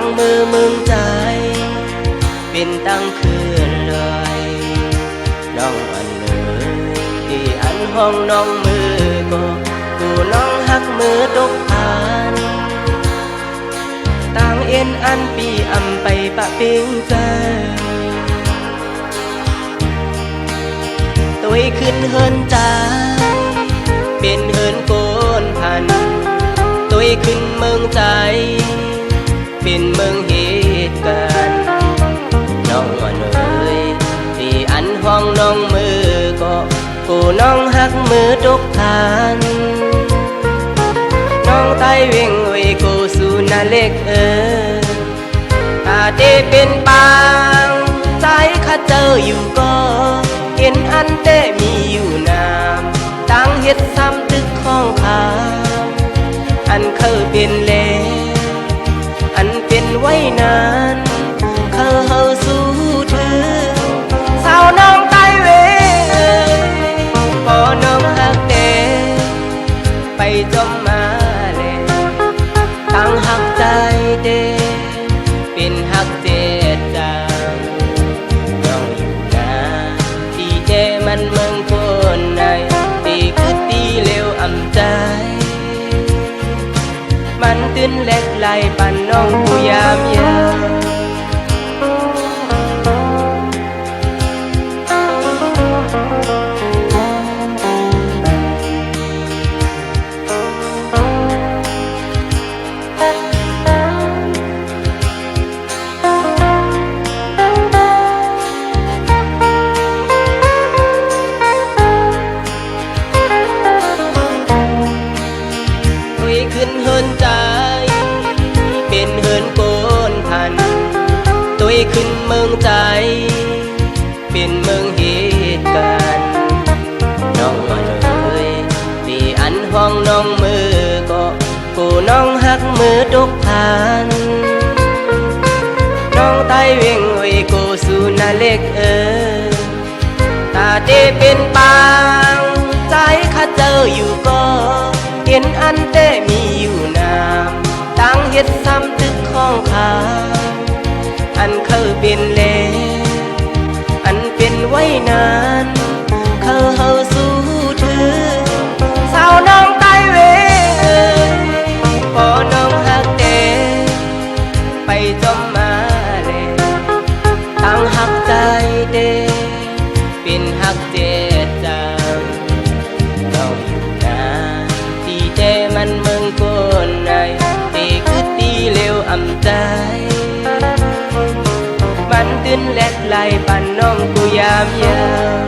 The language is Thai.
งมือมึงใจเป็นตั้งคืนเลยน้องอันเนื้อที่อันห้องน้องมือก็กูน้องหักมือตกผ่านต่างเอ็นอันปีอำไปปะปิงเจอตัวขึ้นเฮินใจเป็นเฮินโกนพันตัวขึ้นเมืองใจเป็นเมืองเหตุการณ์น้องว่าเนยที่อันห้องน้องมือก็กูน้องหักมือตกทานน้องไตเว่งไว้กูสู่นาเล็กตาเตเป็นปางใจข้าเจออยู่ก็เห็นอันเตมีอยู่นามตั้งเฮ็ดซ้ำตึกข้องขาอันเคยเป็นเล่อันเป็นไว้นานเคยเฮาสู้ถือสาวน้องไตเวพอน้องหักเตไปจมมาเลยตั้งหักใจเตเป็นหักเจดจางน้องอยู่นะที่เจมันเมืองคนในตีคือตีเลวอ่ำใจมันตื่นเล็กไหลปั่นน้องผู้ยามยามขึ้นเฮินใจเป็นเฮินโกนพันตัวขึ้นเมืองใจเป็นเมืองเหตุการณ์น้องมาเลยที่อันห้องน้องมือก็กูน้องหักมือตกผ่านน้องไตเว่งไว้กูสู่นาเล็กตาเตเป็นปางใจข้าเจออยู่ก็เห็นอันเตมีอยู่นามตั้งเฮ็ดซ้ำตึกข้องขาอันเคยเป็นเล่อันเป็นไว้นานเคยเฮาสู้ถือสาวน้องไตเวพอน้องหักเตไปจมมาเลยตั้งหักใจเตเป็นหักเจดจางน้องอยู่นะที่เจมันเมืองคนในตีคือตีเลวอ่ำใจมันตื่นแลดไหลปั่นน้องกูยามยาม